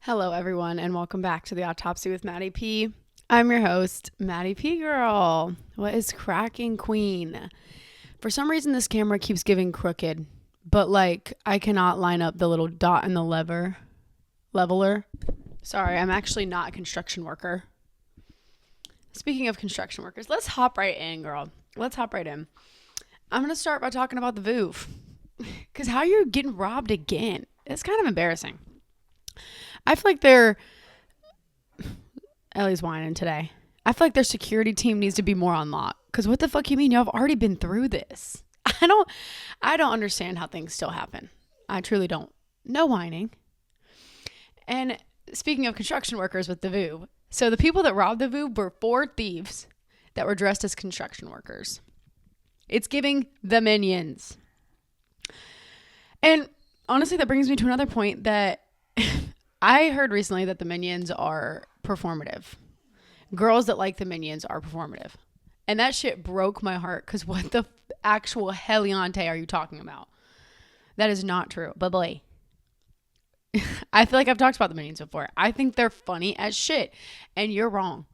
Hello, everyone, and welcome back to the Autopsy with Maddee P. I'm your host, Maddee P. Girl. What is cracking, queen? For some reason, this camera keeps giving crooked, but I cannot line up the little dot in the leveler. Sorry, I'm actually not a construction worker. Speaking of construction workers, let's hop right in, girl. Let's hop right in. I'm going to start by talking about the VOOV. Because how you're getting robbed again? It's kind of embarrassing. I feel like Ellie's whining today. I feel like their security team needs to be more on lock. Because what the fuck you mean? Y'all have already been through this. I don't understand how things still happen. I truly don't. No whining. And speaking of construction workers with the VOOV. So the people that robbed the VOOV were 4 thieves that were dressed as construction workers. It's giving the Minions. And honestly, that brings me to another point that I heard recently that the Minions are performative. Girls that like the Minions are performative. And that shit broke my heart because what the actual heliante are you talking about? That is not true. But boy, I feel like I've talked about the Minions before. I think they're funny as shit. And you're wrong.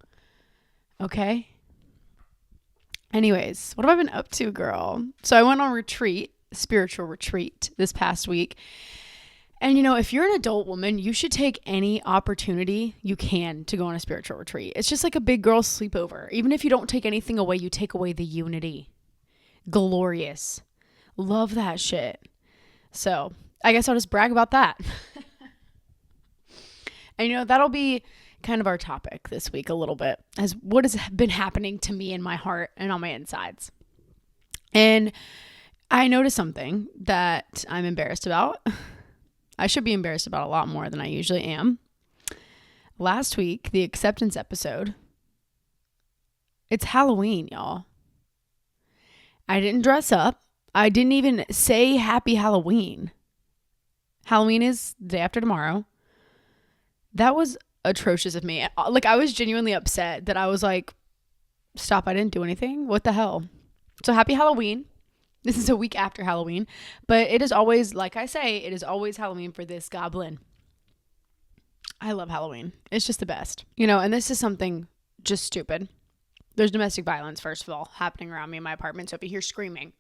Okay? Anyways, what have I been up to, girl? So I went on spiritual retreat this past week. And if you're an adult woman, you should take any opportunity you can to go on a spiritual retreat. It's just like a big girl sleepover. Even if you don't take anything away, you take away the unity. Glorious. Love that shit. So I guess I'll just brag about that. And that'll be kind of our topic this week a little bit, as what has been happening to me in my heart and on my insides. And I noticed something that I'm embarrassed about. I should be embarrassed about a lot more than I usually am. Last week, the acceptance episode, it's Halloween, y'all. I didn't dress up. I didn't even say happy Halloween. Halloween is the day after tomorrow. That was atrocious of me. I was genuinely upset that I was like, stop, I didn't do anything. What the hell? So happy Halloween. This is a week after Halloween, but it is always, like I say, it is always Halloween for this goblin. I love Halloween. It's just the best. And this is something just stupid. There's domestic violence, first of all, happening around me in my apartment. So if you hear screaming,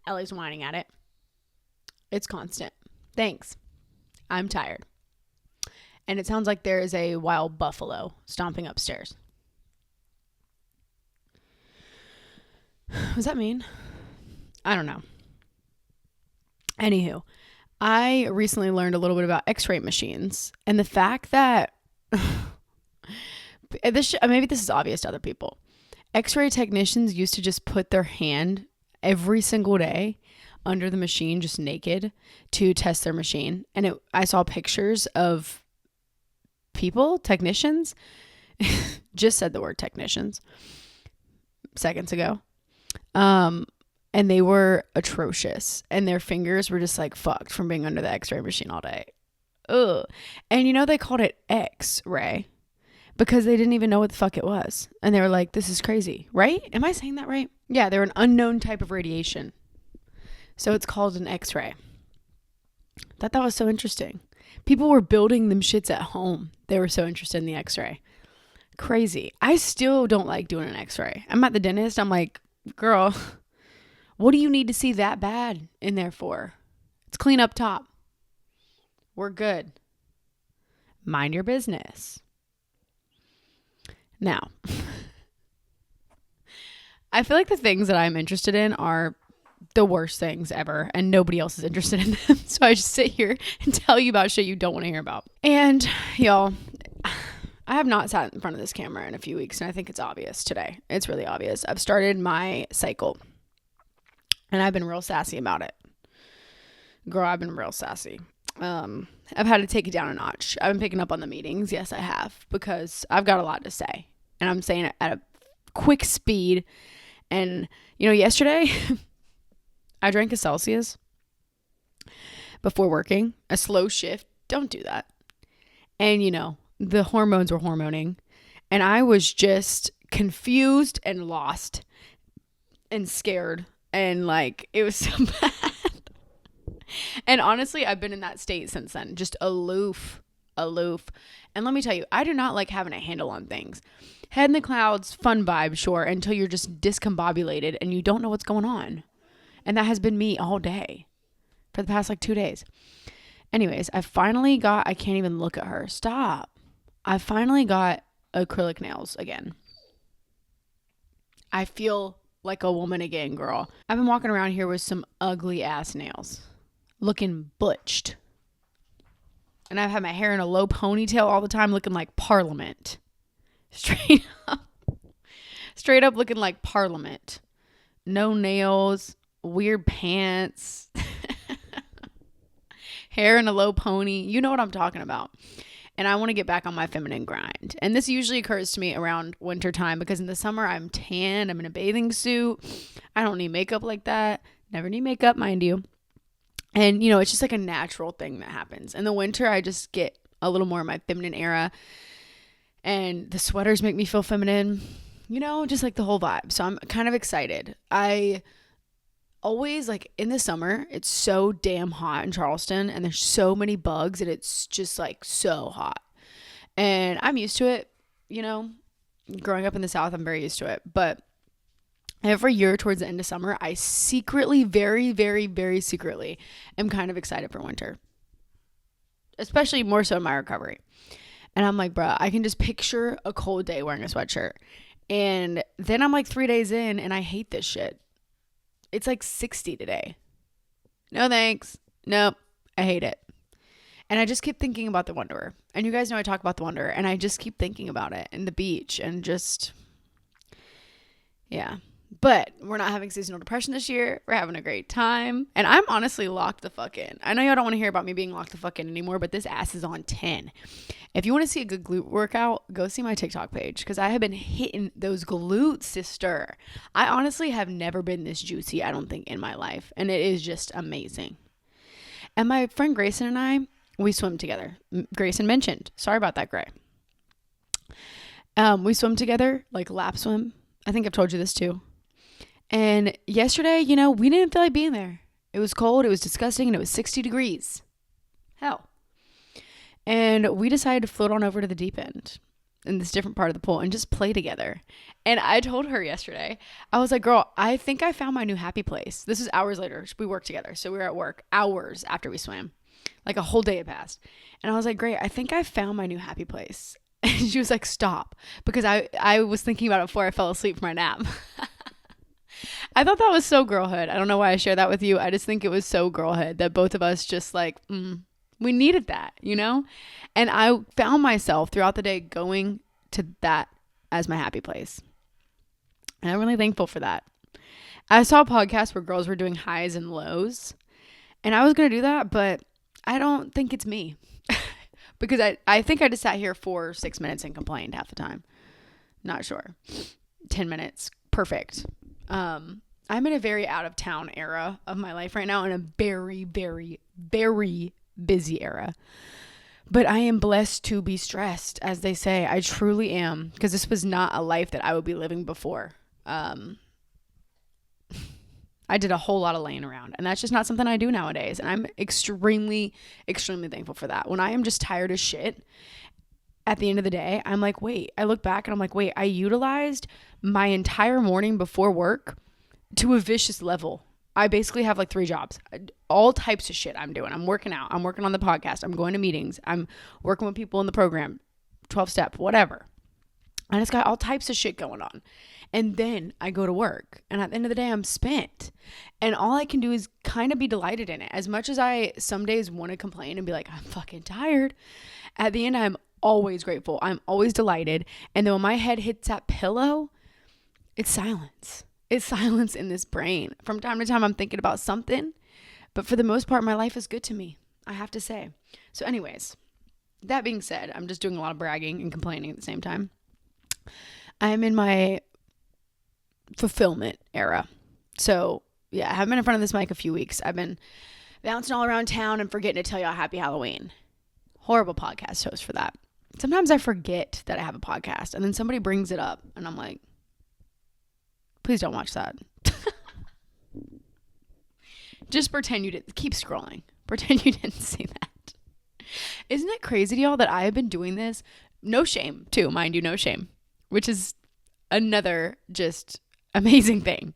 Ellie's whining at it. It's constant. Thanks. I'm tired. And it sounds like there is a wild buffalo stomping upstairs. What does that mean? I don't know. Anywho, I recently learned a little bit about x-ray machines and the fact that maybe this is obvious to other people. X-ray technicians used to just put their hand every single day under the machine, just naked, to test their machine. And I saw pictures of technicians, just said the word technicians seconds ago. And they were atrocious. And their fingers were just fucked from being under the x-ray machine all day. Ugh. And they called it X-ray because they didn't even know what the fuck it was. And they were like, this is crazy, right? Am I saying that right? Yeah, they're an unknown type of radiation. So it's called an X-ray. Thought that was so interesting. People were building them shits at home. They were so interested in the X-ray. Crazy. I still don't like doing an X-ray. I'm at the dentist. I'm like, girl, what do you need to see that bad in there for? It's clean up top. We're good. Mind your business. Now, I feel like the things that I'm interested in are the worst things ever, and nobody else is interested in them. So I just sit here and tell you about shit you don't want to hear about. And y'all, I have not sat in front of this camera in a few weeks, and I think it's obvious today. It's really obvious. I've started my cycle. And I've been real sassy about it. Girl, I've been real sassy. I've had to take it down a notch. I've been picking up on the meetings. Yes, I have. Because I've got a lot to say. And I'm saying it at a quick speed. And, yesterday, I drank a Celsius before working. A slow shift. Don't do that. And, the hormones were hormoning. And I was just confused and lost and scared. And it was so bad. And honestly, I've been in that state since then, just aloof aloof. And let me tell you, I do not like having a handle on things. Head in the clouds, fun vibe, sure, until you're just discombobulated and you don't know what's going on. And that has been me all day for the past like 2 days. Anyways, I can't even look at her. Stop. I finally got acrylic nails again. I feel like a woman again, girl. I've been walking around here with some ugly ass nails, looking butched. And I've had my hair in a low ponytail all the time, looking like Parliament. Straight up looking like Parliament. No nails, weird pants, hair in a low pony. You know what I'm talking about. And I want to get back on my feminine grind. And this usually occurs to me around winter time because in the summer I'm tan. I'm in a bathing suit. I don't need makeup like that. Never need makeup, mind you. And, it's just like a natural thing that happens. In the winter, I just get a little more of my feminine era. And the sweaters make me feel feminine. Just like the whole vibe. So I'm kind of excited. I always, like, in the summer, it's so damn hot in Charleston. And there's so many bugs. And it's just, like, so hot. And I'm used to it, Growing up in the South, I'm very used to it. But every year towards the end of summer, I secretly, very, very, very secretly, am kind of excited for winter. Especially more so in my recovery. And I'm like, bruh, I can just picture a cold day wearing a sweatshirt. And then I'm like 3 days in and I hate this shit. It's like 60 today. No thanks. Nope. I hate it. And I just keep thinking about the Wanderer. And you guys know I talk about the Wanderer. And I just keep thinking about it and the beach and just, yeah. But we're not having seasonal depression this year. We're having a great time. And I'm honestly locked the fuck in. I know y'all don't want to hear about me being locked the fuck in anymore, but this ass is on 10. If you want to see a good glute workout, go see my TikTok page because I have been hitting those glutes, sister. I honestly have never been this juicy, I don't think, in my life. And it is just amazing. And my friend Grayson and I, we swim together. Grayson mentioned. Sorry about that, Gray. We swim together, like lap swim. I think I've told you this too. And yesterday, we didn't feel like being there. It was cold, it was disgusting, and it was 60 degrees. Hell. And we decided to float on over to the deep end in this different part of the pool and just play together. And I told her yesterday, I was like, girl, I think I found my new happy place. This is hours later. We worked together. So we were at work hours after we swam. Like a whole day had passed. And I was like, great, I think I found my new happy place. And she was like, stop. Because I was thinking about it before I fell asleep for my nap. I thought that was so girlhood. I don't know why I share that with you. I just think it was so girlhood that both of us just like, we needed that, And I found myself throughout the day going to that as my happy place. And I'm really thankful for that. I saw a podcast where girls were doing highs and lows. And I was going to do that, but I don't think it's me. Because I think I just sat here for 6 minutes and complained half the time. Not sure. 10 minutes. Perfect. I'm in a very out of town era of my life right now, in a very, very, very busy era. But I am blessed to be stressed, as they say. I truly am, because this was not a life that I would be living before. I did a whole lot of laying around, and that's just not something I do nowadays. And I'm extremely, extremely thankful for that. When I am just tired as shit, at the end of the day, I'm like, wait, I look back and I'm like, wait, I utilized my entire morning before work to a vicious level. I basically have like 3 jobs, all types of shit I'm doing. I'm working out. I'm working on the podcast. I'm going to meetings. I'm working with people in the program, 12-step, whatever. I just got all types of shit going on. And then I go to work, and at the end of the day, I'm spent. And all I can do is kind of be delighted in it. As much as I some days want to complain and be like, I'm fucking tired, at the end, I'm always grateful. I'm always delighted. And then when my head hits that pillow, it's silence. It's silence in this brain. From time to time, I'm thinking about something, but for the most part, my life is good to me, I have to say. So anyways, that being said, I'm just doing a lot of bragging and complaining at the same time. I'm in my fulfillment era. So yeah, I haven't been in front of this mic a few weeks. I've been bouncing all around town and forgetting to tell y'all happy Halloween. Horrible podcast host for that. Sometimes I forget that I have a podcast, and then somebody brings it up and I'm like, please don't watch that. Just pretend you didn't. Keep scrolling. Pretend you didn't see that. Isn't it crazy to y'all that I have been doing this? No shame, too, mind you, no shame, which is another just amazing thing.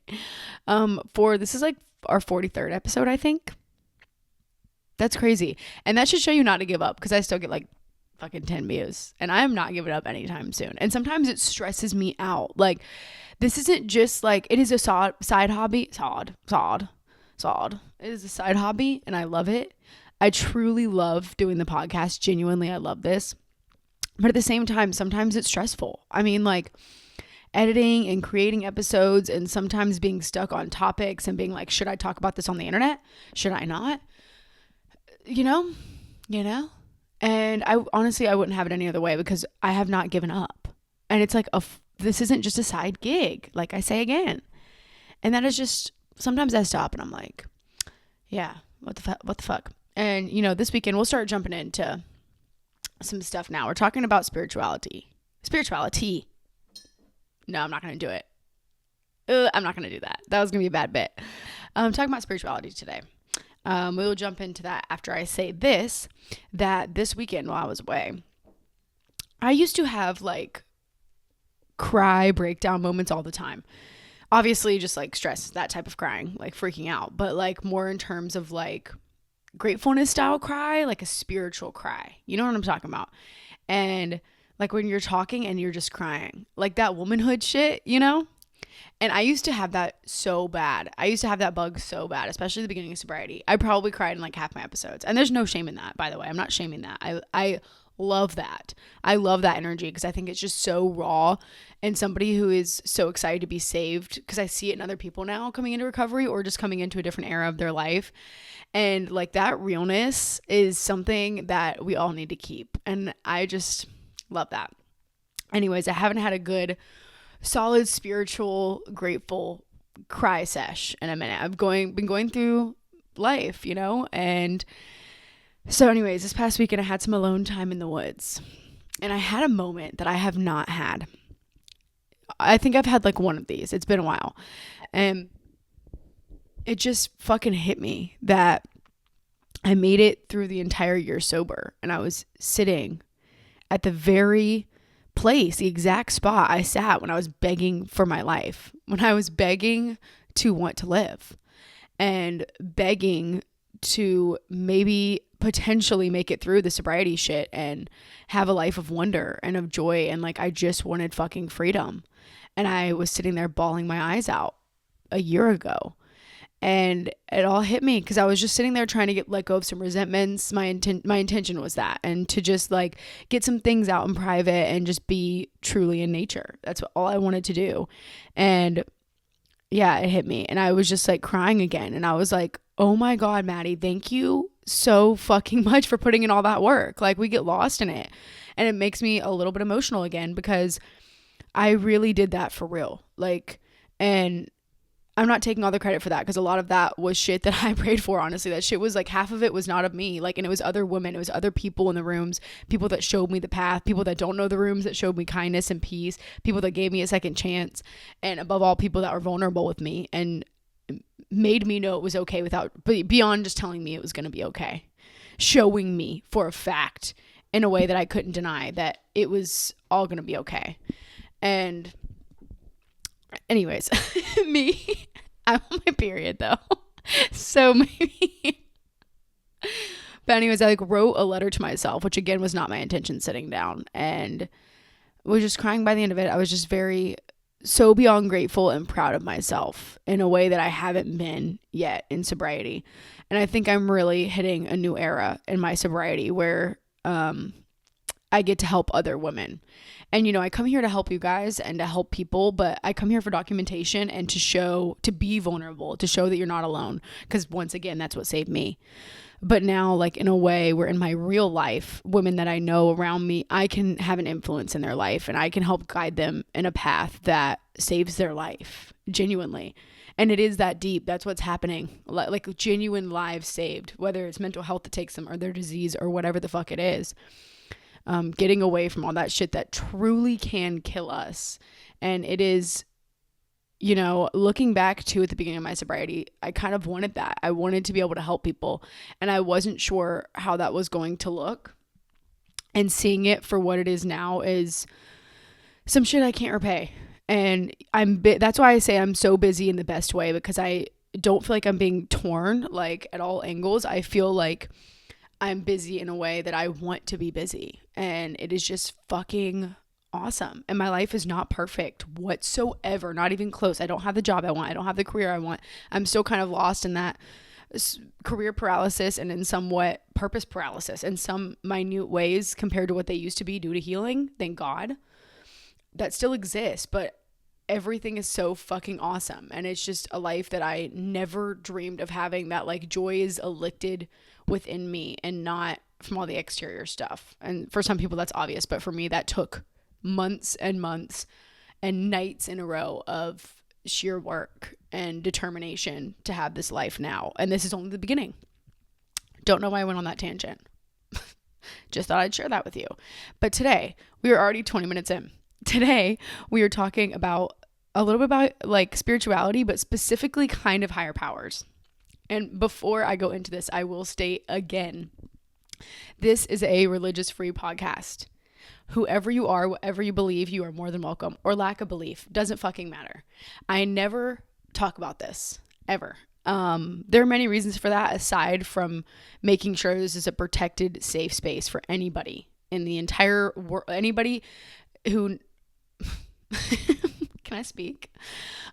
For this is like our 43rd episode, I think. That's crazy. And that should show you not to give up, because I still get like fucking 10 views and I am not giving up anytime soon. And sometimes it stresses me out. Like, this isn't just like, it is a side hobby. It is a side hobby and I love it. I truly love doing the podcast. Genuinely, I love this. But at the same time, sometimes it's stressful. I mean, like, editing and creating episodes, and sometimes being stuck on topics and being like, should I talk about this on the internet? Should I not? You know? And I honestly wouldn't have it any other way, because I have not given up. And it's like, this isn't just a side gig, like I say again. And that is just, sometimes I stop and I'm like, yeah, what the fuck? And, this weekend we'll start jumping into some stuff now. We're talking about spirituality. No, I'm not going to do it. I'm not going to do that. That was going to be a bad bit. I'm talking about spirituality today. We will jump into that after I say this, that this weekend while I was away, I used to have like cry breakdown moments all the time. Obviously just like stress, that type of crying, like freaking out, but like more in terms of like gratefulness style cry, like a spiritual cry. You know what I'm talking about? And like when you're talking and you're just crying, like that womanhood shit, And I used to have that so bad. I used to have that bug so bad, especially at the beginning of sobriety. I probably cried in like half my episodes. And there's no shame in that, by the way. I'm not shaming that. I love that. I love that energy, because I think it's just so raw. And somebody who is so excited to be saved, because I see it in other people now coming into recovery or just coming into a different era of their life. And like that realness is something that we all need to keep. And I just love that. Anyways, I haven't had a good solid spiritual grateful cry sesh in a minute. I've been going through life, and so anyways, this past weekend I had some alone time in the woods, and I had a moment that I have not had. I think I've had like one of these. It's been a while, and it just fucking hit me that I made it through the entire year sober, and I was sitting at the very place, the exact spot I sat when I was begging for my life, when I was begging to want to live and begging to maybe potentially make it through the sobriety shit and have a life of wonder and of joy. And like, I just wanted fucking freedom. And I was sitting there bawling my eyes out a year ago. And it all hit me, because I was just sitting there trying to let go of some resentments. My intention was that, and to just like get some things out in private and just be truly in nature. That's all I wanted to do. And yeah, it hit me, and I was just like crying again. And I was like, oh my God, Maddie, thank you so fucking much for putting in all that work. Like, we get lost in it, and it makes me a little bit emotional again, because I really did that for real. Like, and I'm not taking all the credit for that, because a lot of that was shit that I prayed for, honestly. That shit was like, half of it was not of me. Like, and it was other women. It was other people in the rooms, people that showed me the path, people that don't know the rooms that showed me kindness and peace, people that gave me a second chance. And above all, people that were vulnerable with me and made me know it was okay beyond just telling me it was going to be okay. Showing me for a fact in a way that I couldn't deny that it was all going to be okay. And anyways, I'm on my period though. So maybe. But anyways, I like wrote a letter to myself, which again was not my intention, sitting down, and was just crying by the end of it. I was just so beyond grateful and proud of myself in a way that I haven't been yet in sobriety. And I think I'm really hitting a new era in my sobriety where I get to help other women. And, I come here to help you guys and to help people, but I come here for documentation and to be vulnerable, to show that you're not alone. Because once again, that's what saved me. But now, like, in a way where in my real life, women that I know around me, I can have an influence in their life, and I can help guide them in a path that saves their life, genuinely. And it is that deep. That's what's happening. Like genuine lives saved, whether it's mental health that takes them or their disease or whatever the fuck it is. Getting away from all that shit that truly can kill us. And it is looking back to at the beginning of my sobriety, I kind of wanted that. I wanted to be able to help people, and I wasn't sure how that was going to look. And seeing it for what it is now is some shit I can't repay. And that's why I say I'm so busy in the best way, because I don't feel like I'm being torn like at all angles. I feel like I'm busy in a way that I want to be busy, and it is just fucking awesome. And my life is not perfect whatsoever, not even close. I don't have the job I want. I don't have the career I want. I'm still kind of lost in that career paralysis and in somewhat purpose paralysis in some minute ways compared to what they used to be due to healing. Thank God. That still exists, but everything is so fucking awesome. And it's just a life that I never dreamed of having, that like joy is elicited within me and not from all the exterior stuff. And for some people that's obvious, but for me that took months and months and nights in a row of sheer work and determination to have this life now. And this is only the beginning. Don't know why I went on that tangent. Just thought I'd share that with you. But today, we are already 20 minutes in. Today, we are talking about a little bit about like spirituality, but specifically kind of higher powers. And before I go into this, I will state again, this is a religious-free podcast. Whoever you are, whatever you believe, you are more than welcome. Or lack of belief, doesn't fucking matter. I never talk about this, ever. There are many reasons for that, aside from making sure this is a protected, safe space for anybody in the entire world. Anybody who... Can I speak?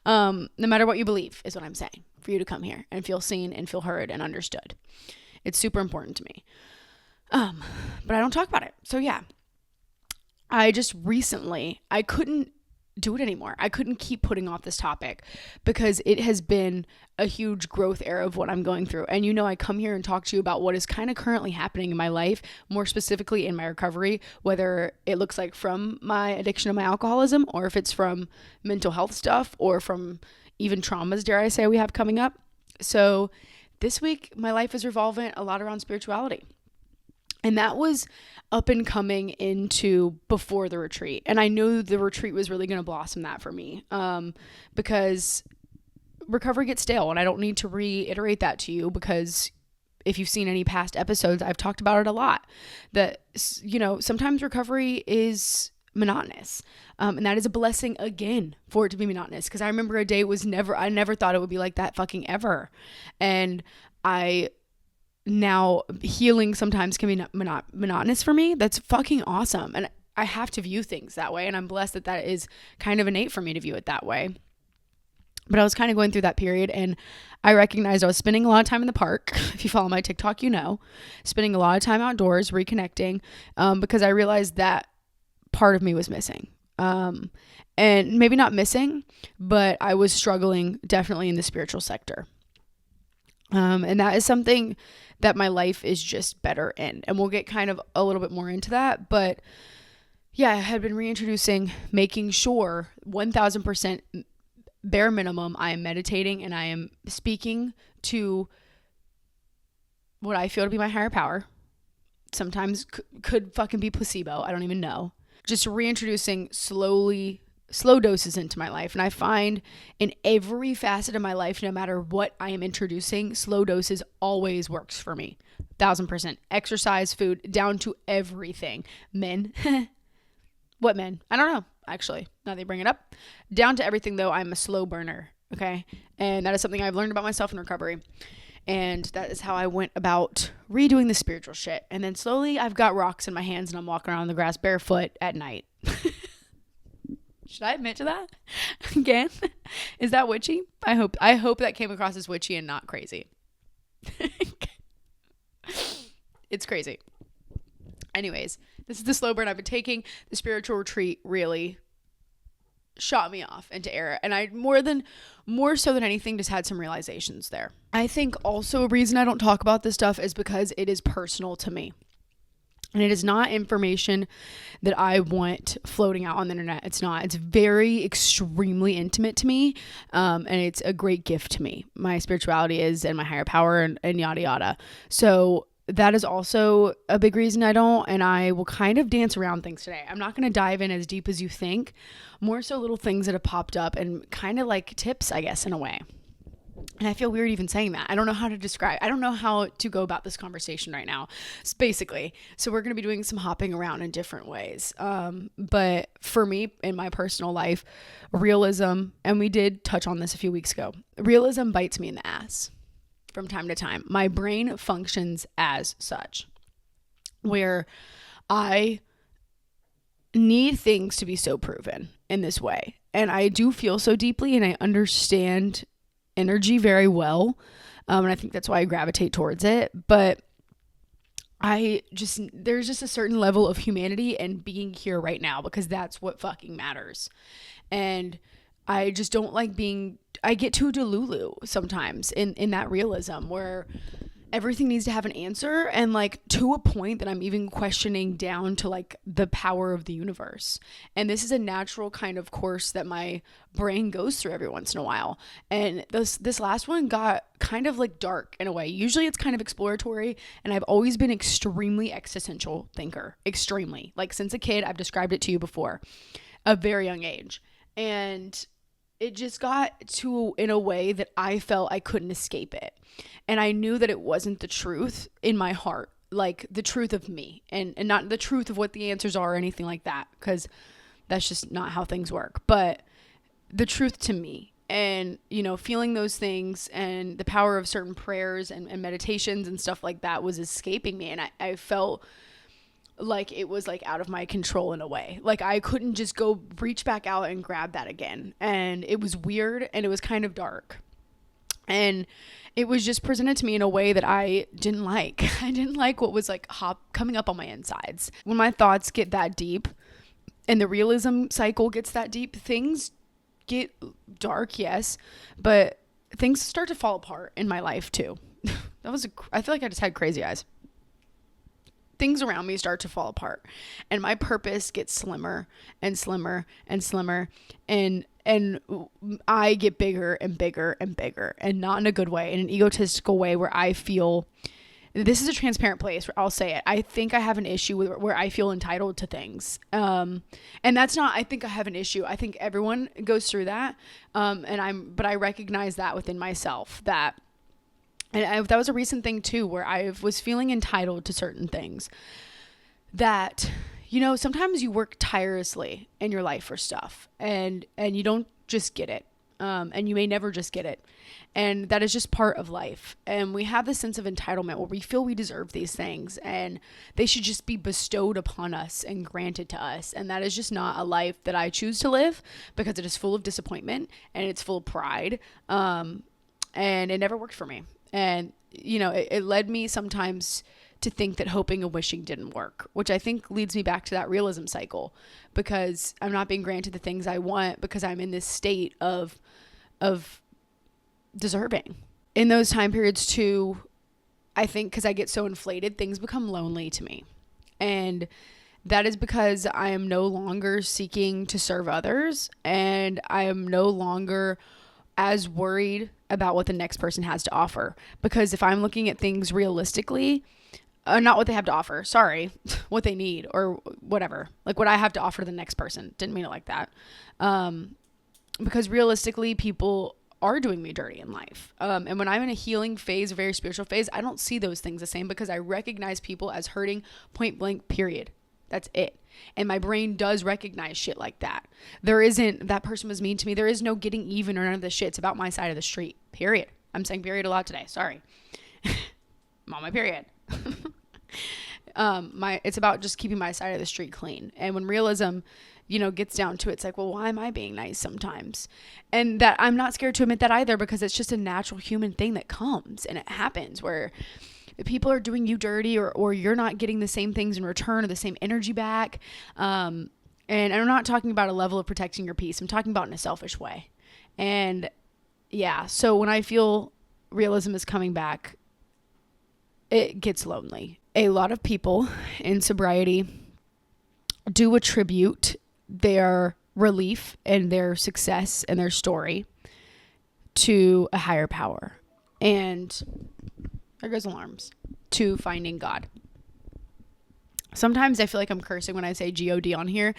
No matter what you believe is what I'm saying, for you to come here and feel seen and feel heard and understood. It's super important to me. But I don't talk about it. So yeah, I just recently, I couldn't do it anymore. I couldn't keep putting off this topic because it has been a huge growth era of what I'm going through. And I come here and talk to you about what is kind of currently happening in my life, more specifically in my recovery, whether it looks like from my addiction to my alcoholism, or if it's from mental health stuff, or from even traumas, dare I say, we have coming up. So this week, my life is revolving a lot around spirituality. And that was up and coming into before the retreat. And I knew the retreat was really going to blossom that for me, because recovery gets stale. And I don't need to reiterate that to you, because if you've seen any past episodes, I've talked about it a lot. That, sometimes recovery is monotonous. And that is a blessing again for it to be monotonous. Because I remember a day I never thought it would be like that fucking ever. And now healing sometimes can be monotonous for me. That's fucking awesome. And I have to view things that way. And I'm blessed that is kind of innate for me to view it that way. But I was kind of going through that period, and I recognized I was spending a lot of time in the park. If you follow my TikTok, spending a lot of time outdoors, reconnecting, because I realized that part of me was missing. And maybe not missing, but I was struggling definitely in the spiritual sector. And that is something that my life is just better in. And we'll get kind of a little bit more into that. But yeah, I had been reintroducing, making sure 1000% bare minimum, I am meditating and I am speaking to what I feel to be my higher power. Sometimes could fucking be placebo. I don't even know. Just reintroducing slow doses into my life. And I find in every facet of my life, no matter what I am introducing, slow doses always works for me. 1000%. Exercise, food, down to everything. Men. What men? I don't know, actually, now they bring it up. Down to everything, though, I'm a slow burner. Okay. And that is something I've learned about myself in recovery. And that is how I went about redoing the spiritual shit. And then slowly I've got rocks in my hands and I'm walking around the grass barefoot at night. Should I admit to that? Again? Is that witchy? I hope that came across as witchy and not crazy. It's crazy. Anyways, this is the slow burn I've been taking. The spiritual retreat really shot me off into error. And I more so than anything just had some realizations there. I think also a reason I don't talk about this stuff is because it is personal to me. And it is not information that I want floating out on the internet. It's not. It's very extremely intimate to me. And it's a great gift to me. My spirituality is, and my higher power, and yada yada. So that is also a big reason I don't, and I will kind of dance around things today. I'm not going to dive in as deep as you think, more so little things that have popped up and kind of like tips, I guess, in a way. And I feel weird even saying that. I don't know how to describe. I don't know how to go about this conversation right now, basically. So we're going to be doing some hopping around in different ways. But for me, in my personal life, realism, and we did touch on this a few weeks ago, realism bites me in the ass from time to time. My brain functions as such, where I need things to be so proven in this way. And I do feel so deeply, and I understand energy very well. And I think that's why I gravitate towards it. But there's just a certain level of humanity and being here right now, because that's what fucking matters. And I just don't like I get too delulu sometimes in that realism where everything needs to have an answer, and like to a point that I'm even questioning down to like the power of the universe. And this is a natural kind of course that my brain goes through every once in a while. And this last one got kind of like dark in a way. Usually it's kind of exploratory, and I've always been extremely existential thinker. Extremely. Like since a kid, I've described it to you before, a very young age. And it just got to in a way that I felt I couldn't escape it. And I knew that it wasn't the truth in my heart, like the truth of me, and not the truth of what the answers are or anything like that, because that's just not how things work, but the truth to me. And, you know, feeling those things and the power of certain prayers and meditations and stuff like that was escaping me. And I felt like it was like out of my control in a way. Like I couldn't just go reach back out and grab that again. And it was weird, and it was kind of dark. And it was just presented to me in a way that I didn't like. I didn't like what was like coming up on my insides. When my thoughts get that deep and the realism cycle gets that deep, things get dark, yes, but things start to fall apart in my life too. I feel like I just had crazy eyes. Things around me start to fall apart, and my purpose gets slimmer and slimmer and slimmer, and I get bigger and bigger and bigger, and not in a good way, in an egotistical way where I feel, this is a transparent place where I'll say it, I think I have an issue with where I feel entitled to things. And that's not, I think I have an issue. I think everyone goes through that. But I recognize that within myself, that was a recent thing too, where I was feeling entitled to certain things that, you know, sometimes you work tirelessly in your life for stuff, and you don't just get it. And you may never just get it. And that is just part of life. And we have this sense of entitlement where we feel we deserve these things, and they should just be bestowed upon us and granted to us. And that is just not a life that I choose to live, because it is full of disappointment and it's full of pride. And it never worked for me. And, you know, it led me sometimes to think that hoping and wishing didn't work, which I think leads me back to that realism cycle, because I'm not being granted the things I want because I'm in this state of deserving. In those time periods too, I think because I get so inflated, things become lonely to me. And that is because I am no longer seeking to serve others, and I am no longer as worried about what the next person has to offer. Because if I'm looking at things realistically, not what they have to offer, sorry, what they need or whatever, like what I have to offer to the next person. Didn't mean it like that. Because realistically, people are doing me dirty in life. And when I'm in a healing phase, a very spiritual phase, I don't see those things the same, because I recognize people as hurting, point blank, period. That's it. And my brain does recognize shit like that. There isn't, that person was mean to me. There is no getting even or none of this shit. It's about my side of the street, period. I'm saying period a lot today. Sorry. I'm on my period. It's about just keeping my side of the street clean. And when realism, you know, gets down to it, it's like, well, why am I being nice sometimes? And that I'm not scared to admit that either, because it's just a natural human thing that comes, and it happens where people are doing you dirty, or you're not getting the same things in return or the same energy back. And I'm not talking about a level of protecting your peace. I'm talking about in a selfish way. And yeah, so when I feel realism is coming back, it gets lonely. A lot of people in sobriety do attribute their relief and their success and their story to a higher power. And there goes alarms. to finding God. Sometimes I feel like I'm cursing when I say God on here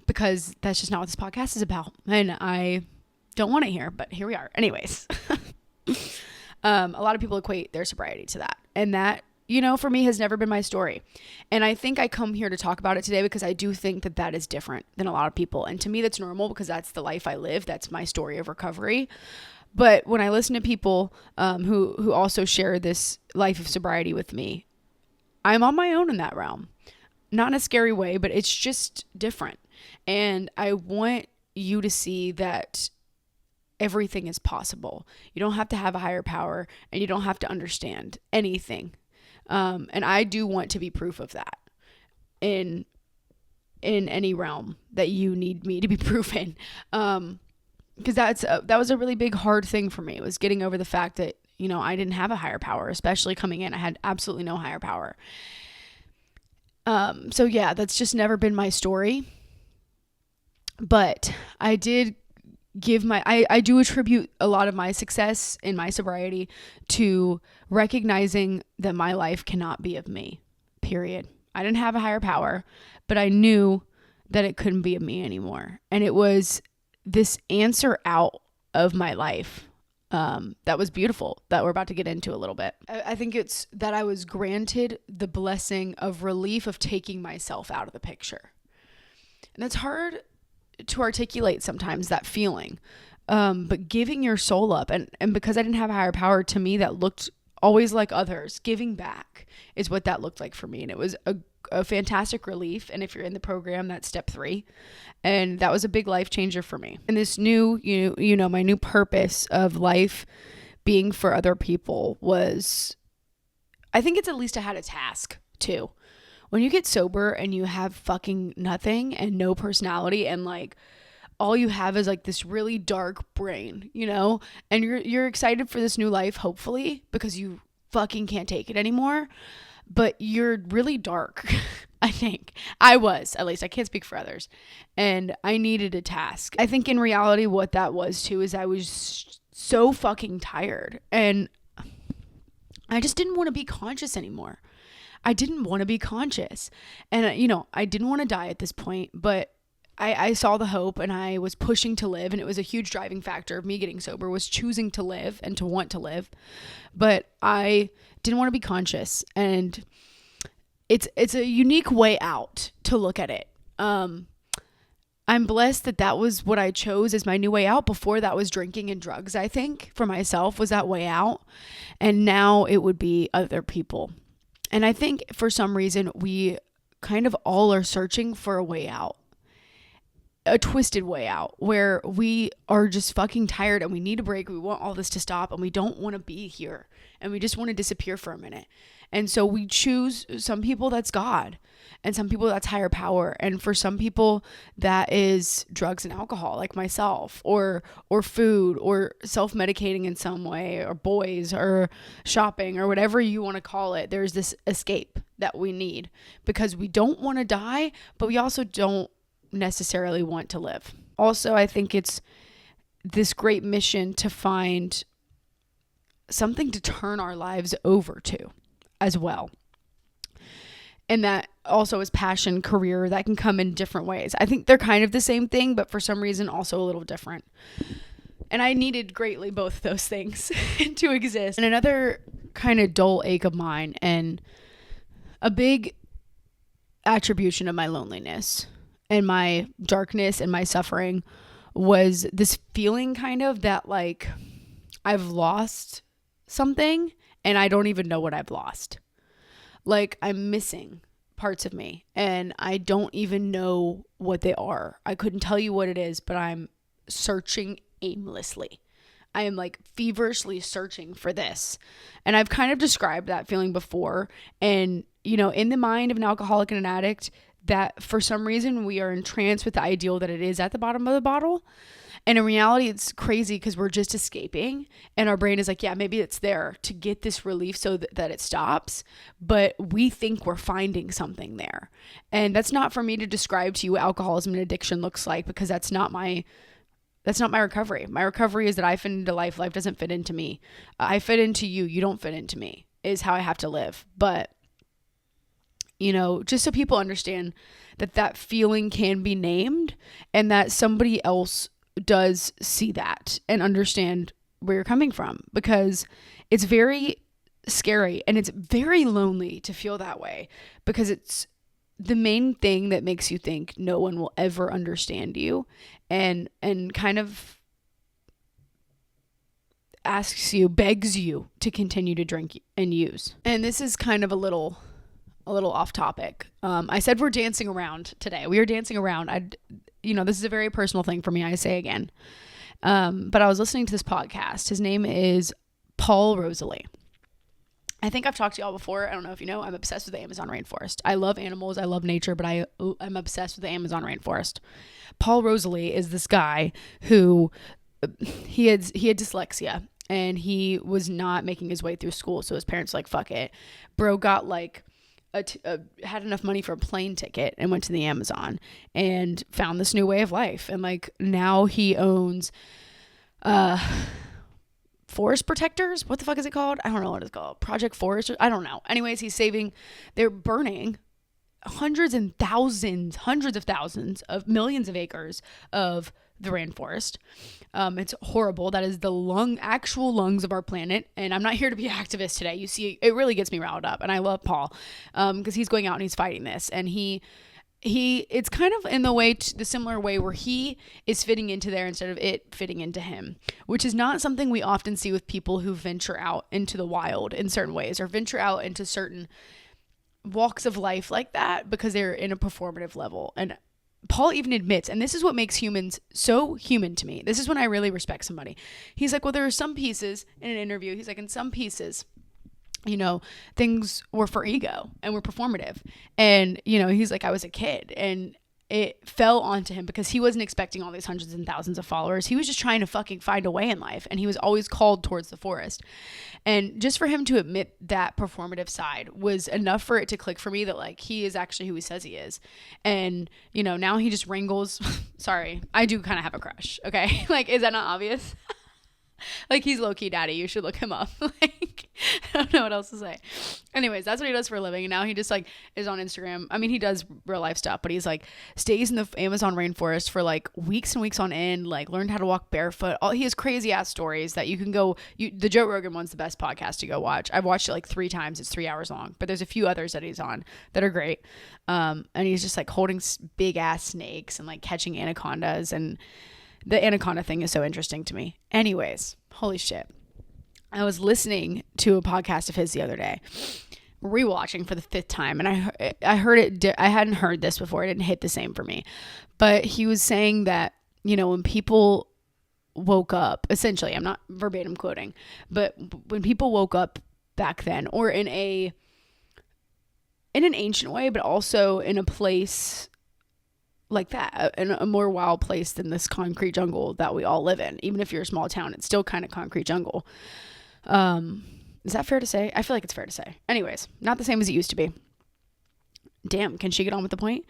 because that's just not what this podcast is about. And I don't want it here, but here we are. Anyways, a lot of people equate their sobriety to that. And that, for me has never been my story. And I think I come here to talk about it today because I do think that that is different than a lot of people. And to me, that's normal because that's the life I live. That's my story of recovery. But when I listen to people who also share this life of sobriety with me, I'm on my own in that realm. Not in a scary way, but it's just different. And I want you to see that everything is possible. You don't have to have a higher power, and you don't have to understand anything. And I do want to be proof of that in any realm that you need me to be proven. Because that was a really big, hard thing for me. It was getting over the fact that, I didn't have a higher power, especially coming in. I had absolutely no higher power. So yeah, that's just never been my story. But I did I do attribute a lot of my success in my sobriety to recognizing that my life cannot be of me, period. I didn't have a higher power, but I knew that it couldn't be of me anymore. And it was this answer out of my life that was beautiful, that we're about to get into a little bit. I think it's that I was granted the blessing of relief of taking myself out of the picture. And it's hard to articulate sometimes, that feeling. But giving your soul up, and because I didn't have a higher power, to me that looked always like others. Giving back is what that looked like for me. And it was a fantastic relief. And if you're in the program, that's step 3. And that was a big life changer for me. And this new, my new purpose of life being for other people was, I think it's at least I had a task too. When you get sober and you have fucking nothing and no personality, and like all you have is like this really dark brain, and you're excited for this new life, hopefully, because you fucking can't take it anymore, but you're really dark. I think I was, at least I can't speak for others, and I needed a task. I think in reality what that was too is I was so fucking tired, and I just didn't want to be conscious anymore. I didn't want to be conscious. And, I didn't want to die at this point, but I saw the hope, and I was pushing to live. And it was a huge driving factor of me getting sober, was choosing to live and to want to live. But I didn't want to be conscious. And it's a unique way out to look at it. I'm blessed that was what I chose as my new way out. Before that was drinking and drugs, I think, for myself, was that way out. And now it would be other people. And I think for some reason we kind of all are searching for a way out, a twisted way out, where we are just fucking tired and we need a break. We want all this to stop and we don't want to be here and we just want to disappear for a minute. And so we choose, some people that's God, and some people that's higher power. And for some people that is drugs and alcohol, like myself, or food, or self-medicating in some way, or boys, or shopping, or whatever you want to call it. There's this escape that we need because we don't want to die, but we also don't necessarily want to live. Also, I think it's this great mission to find something to turn our lives over to as well. And that also is passion, career, that can come in different ways. I think they're kind of the same thing, but for some reason also a little different. And I needed greatly both of those things to exist. And another kind of dull ache of mine, and a big attribution of my loneliness and my darkness and my suffering, was this feeling kind of that like I've lost something and I don't even know what I've lost. Like I'm missing parts of me and I don't even know what they are. I couldn't tell you what it is, but I'm searching aimlessly. I am like feverishly searching for this. And I've kind of described that feeling before. And, in the mind of an alcoholic and an addict, that for some reason we are entranced with the ideal that it is at the bottom of the bottle. And in reality, it's crazy because we're just escaping and our brain is like, yeah, maybe it's there to get this relief so that it stops. But we think we're finding something there. And that's not for me to describe to you what alcoholism and addiction looks like, because that's not my recovery. My recovery is that I fit into life. Life doesn't fit into me. I fit into you. You don't fit into me. is how I have to live. But, you know, just so people understand that that feeling can be named and that somebody else does see that and understand where you're coming from, because it's very scary and it's very lonely to feel that way, because it's the main thing that makes you think no one will ever understand you, and kind of begs you to continue to drink and use. And this is kind of a little off topic. I said we're dancing around today. We are dancing around. This is a very personal thing for me, I say again. But I was listening to this podcast. His name is Paul Rosalie. I think I've talked to y'all before. I don't know if you know, I'm obsessed with the Amazon rainforest. I love animals. I love nature, but I'm obsessed with the Amazon rainforest. Paul Rosalie is this guy who he had dyslexia, and he was not making his way through school. So his parents were like, fuck it. Bro got like had enough money for a plane ticket and went to the Amazon and found this new way of life. And like now he owns forest protectors. What the fuck is it called? I don't know what it's called. Project Forest. I don't know. Anyways, they're burning hundreds of thousands of millions of acres of the rainforest. It's horrible. That is the actual lungs of our planet. And I'm not here to be an activist today. You see, it really gets me riled up. And I love Paul, because he's going out and he's fighting this. And it's kind of in the similar way where he is fitting into there instead of it fitting into him, which is not something we often see with people who venture out into the wild in certain ways, or venture out into certain walks of life like that, because they're in a performative level. And Paul even admits, and this is what makes humans so human to me. This is when I really respect somebody. He's like, well, there are some pieces in an interview. He's like, in some pieces, things were for ego and were performative. And, he's like, I was a kid and it fell onto him because he wasn't expecting all these hundreds and thousands of followers. He was just trying to fucking find a way in life. And he was always called towards the forest. And just for him to admit that performative side was enough for it to click for me that like, he is actually who he says he is. And, now he just wrangles. Sorry, I do kind of have a crush. Okay. Like, is that not obvious? Like, he's low-key daddy. You should look him up. Like, I don't know what else to say. Anyways, that's what he does for a living. And now he just like is on Instagram. I mean, he does real life stuff, but he's like stays in the Amazon rainforest for like weeks and weeks on end, like learned how to walk barefoot. He has crazy ass stories that you can go, the Joe Rogan one's the best podcast to go watch. I've watched it like 3 times. It's 3 hours long, but there's a few others that he's on that are great. And he's just like holding big ass snakes and like catching anacondas, and the anaconda thing is so interesting to me. Anyways, holy shit. I was listening to a podcast of his the other day, rewatching for the 5th time, and I heard it. I hadn't heard this before. It didn't hit the same for me. But he was saying that, when people woke up, essentially, I'm not verbatim quoting, but when people woke up back then, or in an ancient way, but also in a place like that, in a more wild place than this concrete jungle that we all live in. Even if you're a small town, it's still kind of concrete jungle. Is that fair to say? I feel like it's fair to say. Anyways, not the same as it used to be. Damn, can she get on with the point?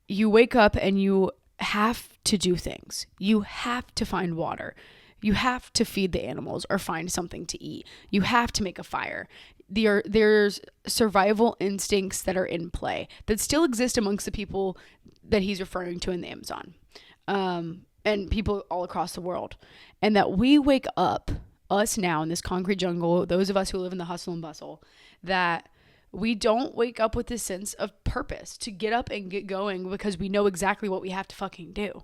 You wake up and you have to do things. You have to find water. You have to feed the animals or find something to eat. You have to make a fire. There's survival instincts that are in play that still exist amongst the people that he's referring to in the Amazon, and people all across the world. And that we wake up, us now in this concrete jungle, those of us who live in the hustle and bustle, that we don't wake up with this sense of purpose to get up and get going because we know exactly what we have to fucking do.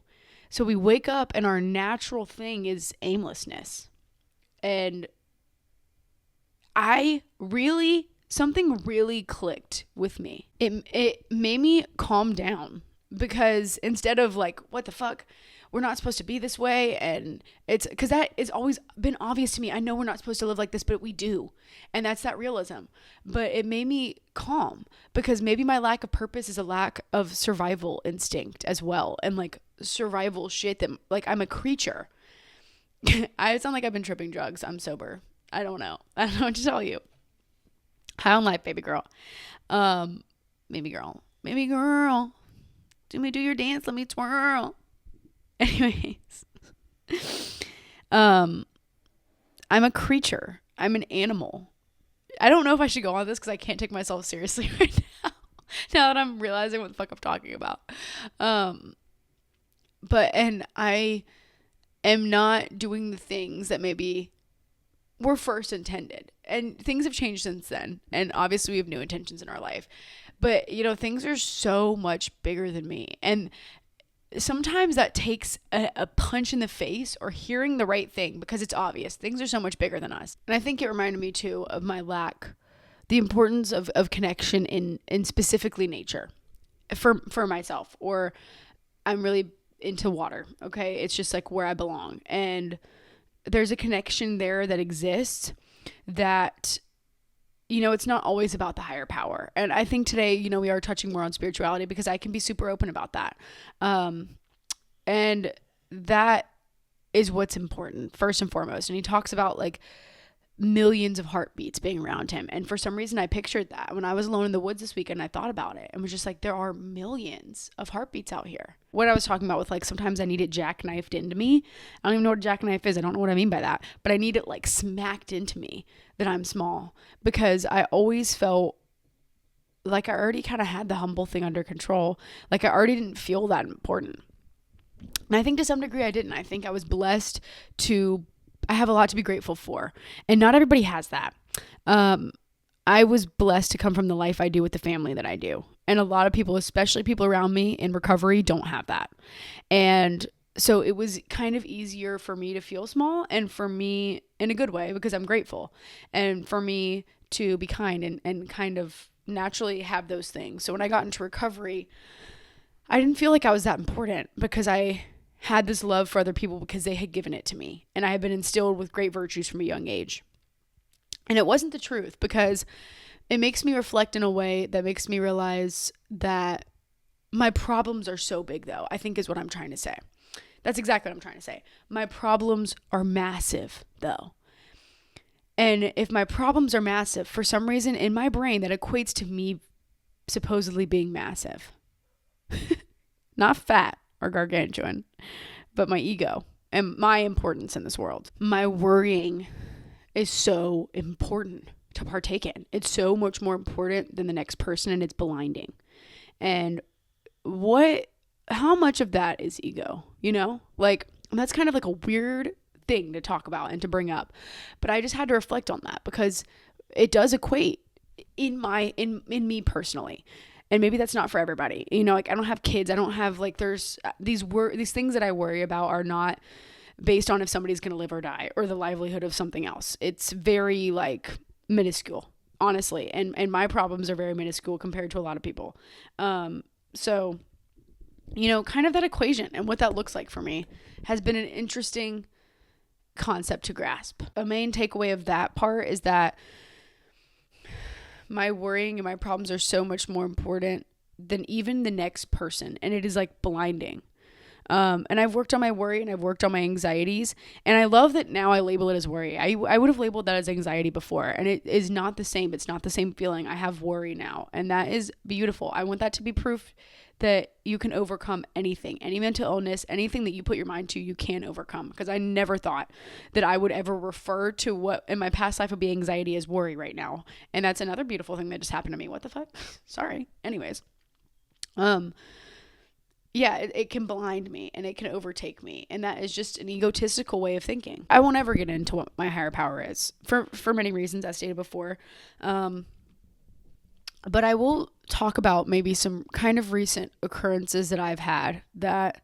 So we wake up and our natural thing is aimlessness. And something really clicked with me. It made me calm down, because instead of like, what the fuck, we're not supposed to be this way. And it's because that has always been obvious to me. I know we're not supposed to live like this, but we do. And that's that realism. But it made me calm, because maybe my lack of purpose is a lack of survival instinct as well. And like survival shit that like I'm a creature. I sound like I've been tripping drugs. I'm sober. I don't know. I don't know what to tell you. High on life, baby girl. Baby girl. Do your dance. Let me twirl. Anyways. I'm a creature. I'm an animal. I don't know if I should go on this because I can't take myself seriously right now. Now that I'm realizing what the fuck I'm talking about. And I am not doing the things that maybe were first intended. And things have changed since then. And obviously we have new intentions in our life. But, you know, things are so much bigger than me. And sometimes that takes a punch in the face or hearing the right thing, because it's obvious things are so much bigger than us. And I think it reminded me too of my the importance of connection in specifically nature for myself. Or I'm really into water. Okay. It's just like where I belong. And there's a connection there that exists that, you know, it's not always about the higher power. And I think today, you know, we are touching more on spirituality because I can be super open about that. And that is what's important first and foremost. And he talks about like millions of heartbeats being around him. And for some reason I pictured that when I was alone in the woods this weekend. I thought about it and was just like, there are millions of heartbeats out here. What I was talking about with like, sometimes I need it jackknifed into me. I don't even know what a jackknife is. I don't know what I mean by that, but I need it like smacked into me that I'm small, because I always felt like I already kind of had the humble thing under control. Like I already didn't feel that important. And I think to some degree I didn't. I think I was blessed I have a lot to be grateful for. And not everybody has that. I was blessed to come from the life I do with the family that I do. And a lot of people, especially people around me in recovery, don't have that. And so it was kind of easier for me to feel small, and for me in a good way, because I'm grateful, and for me to be kind and kind of naturally have those things. So when I got into recovery, I didn't feel like I was that important, because I had this love for other people because they had given it to me, and I had been instilled with great virtues from a young age. And it wasn't the truth, because it makes me reflect in a way that makes me realize that my problems are so big, though, I think is what I'm trying to say. That's exactly what I'm trying to say. My problems are massive, though. And if my problems are massive, for some reason in my brain that equates to me supposedly being massive. Not fat or gargantuan, but my ego and my importance in this world. My worrying is so important to partake in. It's so much more important than the next person, and it's blinding. And how much of that is ego, you know? Like, that's kind of like a weird thing to talk about and to bring up, but I just had to reflect on that, because it does equate in me personally. And maybe that's not for everybody. You know, like I don't have kids. I don't have like, there's these things that I worry about are not based on if somebody's going to live or die or the livelihood of something else. It's very like minuscule, honestly. And my problems are very minuscule compared to a lot of people. So, you know, kind of that equation and what that looks like for me has been an interesting concept to grasp. A main takeaway of that part is that my worrying and my problems are so much more important than even the next person. And it is like blinding. And I've worked on my worry and I've worked on my anxieties. And I love that now I label it as worry. I would have labeled that as anxiety before. And it is not the same. It's not the same feeling. I have worry now. And that is beautiful. I want that to be proof that you can overcome anything, any mental illness, anything that you put your mind to, you can overcome. Because I never thought that I would ever refer to what in my past life would be anxiety as worry right now. And that's another beautiful thing that just happened to me. What the fuck? Sorry. Anyways. Yeah, it can blind me and it can overtake me. And that is just an egotistical way of thinking. I won't ever get into what my higher power is for many reasons, as stated before. But I will talk about maybe some kind of recent occurrences that I've had that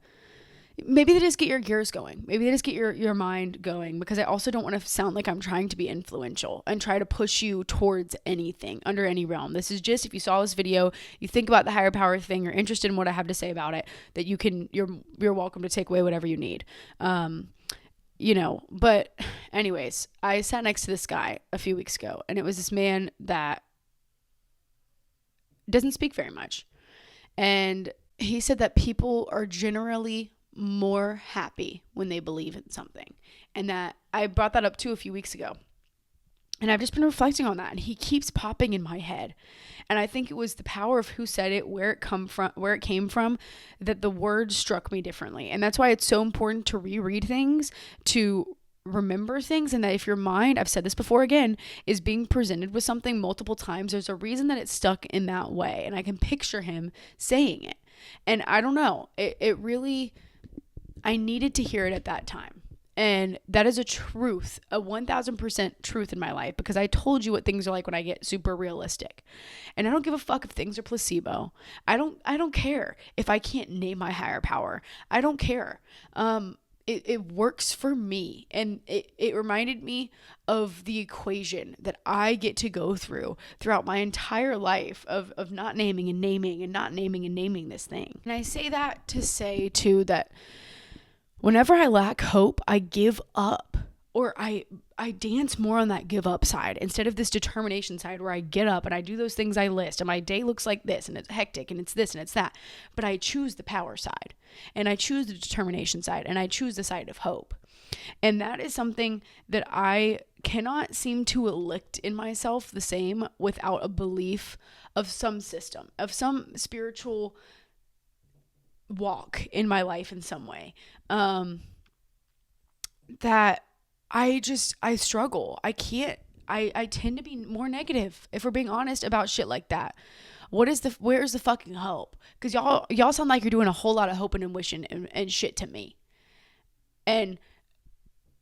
maybe they just get your gears going. Maybe they just get your mind going, because I also don't want to sound like I'm trying to be influential and try to push you towards anything under any realm. This is just, if you saw this video, you think about the higher power thing, you're interested in what I have to say about it, that you're welcome to take away whatever you need. You know, but anyways, I sat next to this guy a few weeks ago, and it was this man that doesn't speak very much. And he said that people are generally more happy when they believe in something. And that I brought that up too a few weeks ago. And I've just been reflecting on that, and he keeps popping in my head. And I think it was the power of who said it, where it came from, that the words struck me differently. And that's why it's so important to reread things, to remember things, and that if your mind, I've said this before again, is being presented with something multiple times, there's a reason that it's stuck in that way. And I can picture him saying it. And I don't know, it really, I needed to hear it at that time. And that is a truth, a 1000% truth in my life, because I told you what things are like when I get super realistic. And I don't give a fuck if things are placebo. I don't care if I can't name my higher power. I don't care. It works for me. And it reminded me of the equation that I get to go throughout my entire life of not naming and naming and not naming and naming this thing. And I say that to say too that whenever I lack hope, I give up, or I dance more on that give up side instead of this determination side where I get up and I do those things I list and my day looks like this and it's hectic and it's this and it's that. But I choose the power side, and I choose the determination side, and I choose the side of hope. And that is something that I cannot seem to elect in myself the same without a belief of some system, of some spiritual walk in my life in some way. That I struggle. I tend to be more negative, if we're being honest, about shit like that. Where's the fucking hope? Because y'all sound like you're doing a whole lot of hoping and wishing and shit to me. And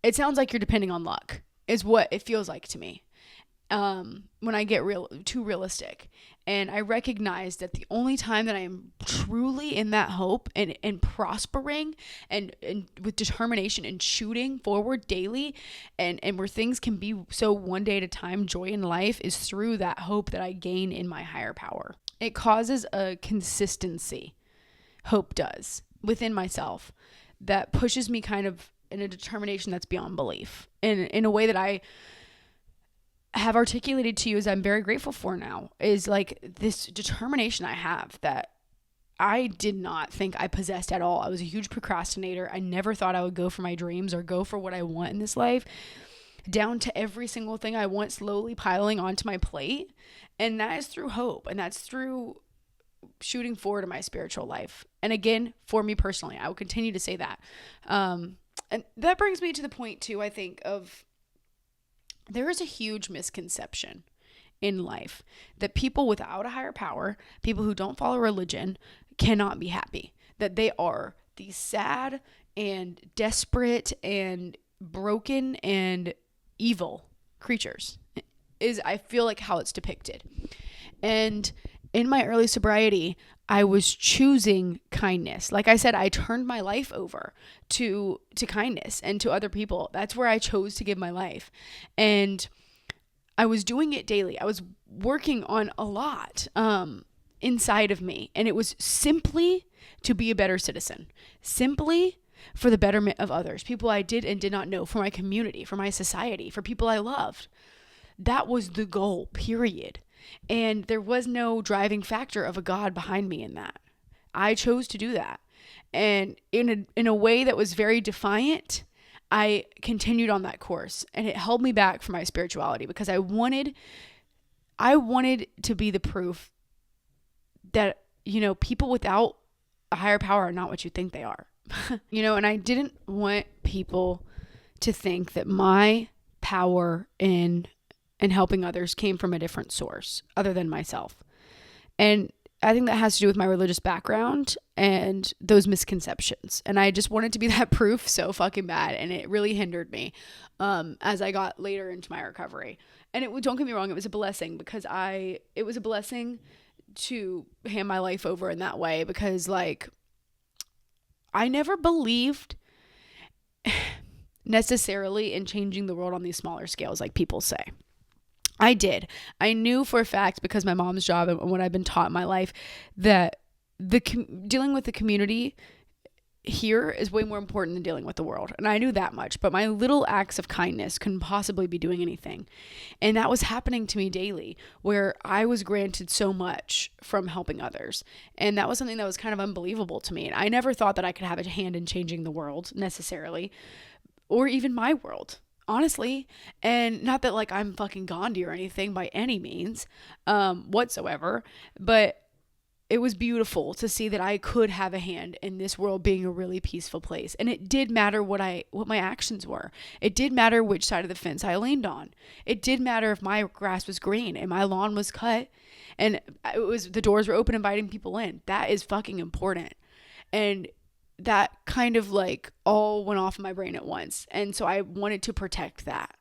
it sounds like you're depending on luck, is what it feels like to me. When I get too realistic. And I recognize that the only time that I am truly in that hope and prospering and with determination and shooting forward daily and where things can be so one day at a time, joy in life, is through that hope that I gain in my higher power. It causes a consistency, hope does, within myself, that pushes me kind of in a determination that's beyond belief. And in a way that I have articulated to you, as I'm very grateful for now, is like this determination I have that I did not think I possessed at all. I was a huge procrastinator. I never thought I would go for my dreams or go for what I want in this life, down to every single thing I want slowly piling onto my plate. And that is through hope, and that's through shooting forward in my spiritual life. And again, for me personally, I will continue to say that. And that brings me to the point too, I think, of there is a huge misconception in life that people without a higher power, people who don't follow religion, cannot be happy. That they are these sad and desperate and broken and evil creatures, is I feel like how it's depicted. And in my early sobriety, I was choosing kindness. Like I said, I turned my life over to kindness and to other people. That's where I chose to give my life. And I was doing it daily. I was working on a lot inside of me. And it was simply to be a better citizen, simply for the betterment of others, people I did and did not know, for my community, for my society, for people I loved. That was the goal, period. And there was no driving factor of a God behind me in that. I chose to do that. And in a way that was very defiant, I continued on that course. And it held me back from my spirituality, because I wanted to be the proof that, people without a higher power are not what you think they are. And I didn't want people to think that my power in helping others came from a different source other than myself. And I think that has to do with my religious background and those misconceptions. And I just wanted to be that proof so fucking bad. And it really hindered me as I got later into my recovery. And don't get me wrong, it was a blessing, because it was a blessing to hand my life over in that way, because I never believed necessarily in changing the world on these smaller scales like people say. I did. I knew for a fact, because my mom's job and what I've been taught in my life, that dealing with the community here is way more important than dealing with the world. And I knew that much, but my little acts of kindness couldn't possibly be doing anything. And that was happening to me daily, where I was granted so much from helping others. And that was something that was kind of unbelievable to me. And I never thought that I could have a hand in changing the world necessarily, or even my world. Honestly. And not that I'm fucking Gandhi or anything by any means whatsoever, but it was beautiful to see that I could have a hand in this world being a really peaceful place. And it did matter what my actions were. It did matter which side of the fence I leaned on. It did matter if my grass was green and my lawn was cut and the doors were open inviting people in. That is fucking important. And that kind of like all went off in my brain at once. And so I wanted to protect that.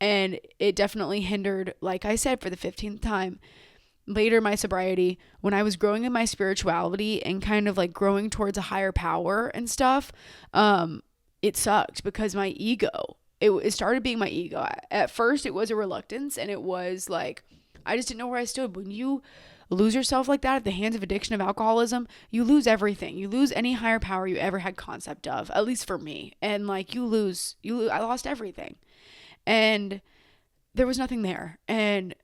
And it definitely hindered, like I said, for the 15th time, later my sobriety, when I was growing in my spirituality and kind of like growing towards a higher power and stuff, it sucked because my ego, it started being my ego. At first it was a reluctance, and it was like, I just didn't know where I stood. When you lose yourself like that at the hands of addiction of alcoholism, you lose everything. You lose any higher power you ever had concept of, at least for me. And like I lost everything. And there was nothing there. And,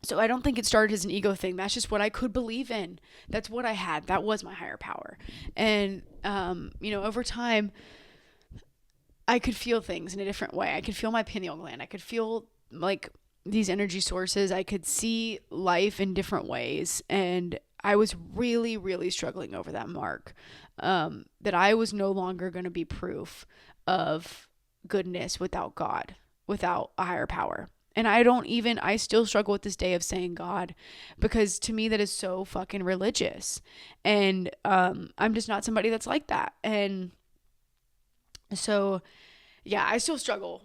so I don't think it started as an ego thing. That's just what I could believe in. That's what I had. That was my higher power. And, over time, I could feel things in a different way. I could feel my pineal gland. I could feel like these energy sources. I could see life in different ways. And I was really, really struggling over that mark, that I was no longer going to be proof of goodness without God, without a higher power. And I still struggle with this day of saying God, because to me that is so fucking religious. And I'm just not somebody that's like that. And so, yeah, I still struggle.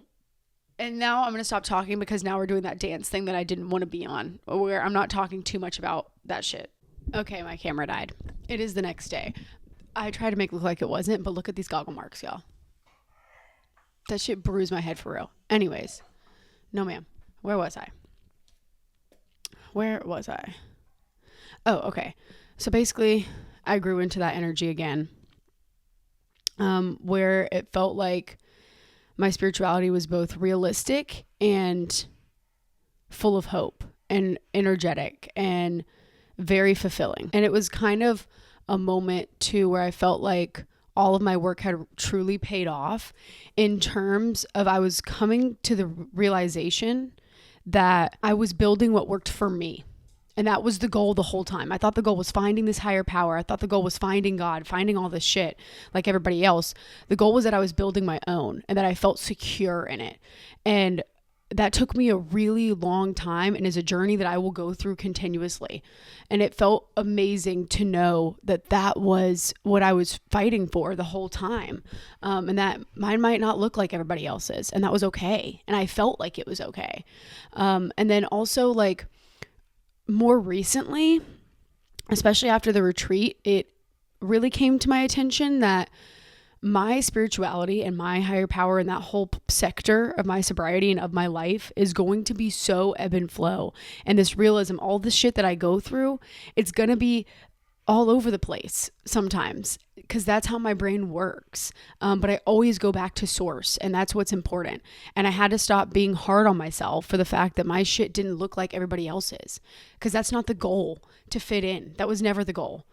And now I'm going to stop talking because now we're doing that dance thing that I didn't want to be on, where I'm not talking too much about that shit. Okay, my camera died. It is the next day. I tried to make it look like it wasn't, but look at these goggle marks, y'all. That shit bruised my head for real. Anyways, no ma'am. Where was I? Oh, okay. So basically, I grew into that energy again, where it felt like my spirituality was both realistic and full of hope and energetic and very fulfilling. And it was kind of a moment too where I felt like all of my work had truly paid off, in terms of I was coming to the realization that I was building what worked for me. And that was the goal the whole time. I thought the goal was finding this higher power. I thought the goal was finding God, finding all this shit like everybody else. The goal was that I was building my own and that I felt secure in it. And that took me a really long time and is a journey that I will go through continuously. And it felt amazing to know that that was what I was fighting for the whole time. And that mine might not look like everybody else's, and that was okay. And I felt like it was okay. And then also, like, more recently, especially after the retreat, it really came to my attention that my spirituality and my higher power and that whole sector of my sobriety and of my life is going to be so ebb and flow. And this realism, all this shit that I go through, it's going to be all over the place sometimes, because that's how my brain works. But I always go back to source, and that's what's important. And I had to stop being hard on myself for the fact that my shit didn't look like everybody else's, because that's not the goal, to fit in. That was never the goal.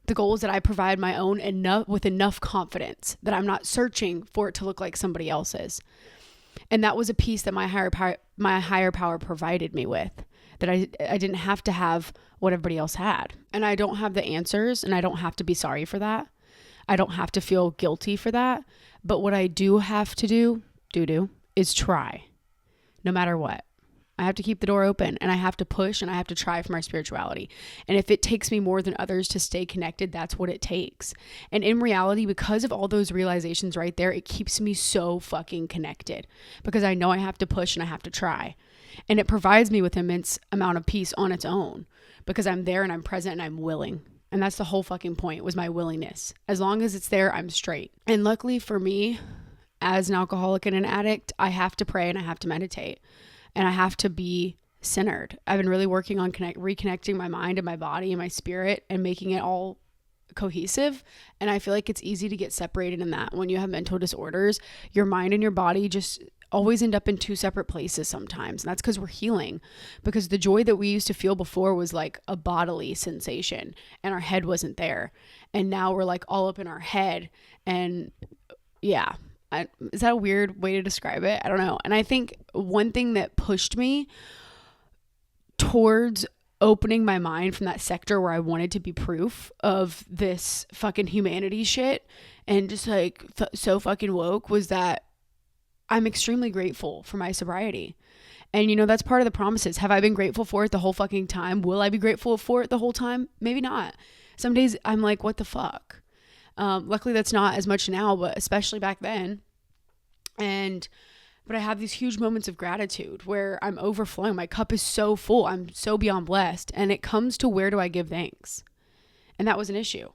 The goal is that I provide my own with enough confidence that I'm not searching for it to look like somebody else's. And that was a piece that my higher power provided me with, that I didn't have to have what everybody else had. And I don't have the answers, and I don't have to be sorry for that. I don't have to feel guilty for that. But what I do have to do is try, no matter what. I have to keep the door open, and I have to push, and I have to try for my spirituality. And if it takes me more than others to stay connected, that's what it takes. And in reality, because of all those realizations right there, it keeps me so fucking connected, because I know I have to push and I have to try. And it provides me with immense amount of peace on its own, because I'm there and I'm present and I'm willing. And that's the whole fucking point, was my willingness. As long as it's there, I'm straight. And luckily for me, as an alcoholic and an addict, I have to pray and I have to meditate. And I have to be centered. I've been really working on reconnecting my mind and my body and my spirit and making it all cohesive. And I feel like it's easy to get separated in that. When you have mental disorders, your mind and your body just always end up in two separate places sometimes. And that's because we're healing. Because the joy that we used to feel before was like a bodily sensation, and our head wasn't there. And now we're like all up in our head. And yeah. Is that a weird way to describe it? I don't know. And I think one thing that pushed me towards opening my mind from that sector where I wanted to be proof of this fucking humanity shit and just like so fucking woke was that I'm extremely grateful for my sobriety. And you know, that's part of the promises. Have I been grateful for it the whole fucking time? Will I be grateful for it the whole time? Maybe not. Some days I'm like, what the fuck? Luckily that's not as much now, but especially back then. But I have these huge moments of gratitude where I'm overflowing. My cup is so full. I'm so beyond blessed. And it comes to, where do I give thanks? And that was an issue.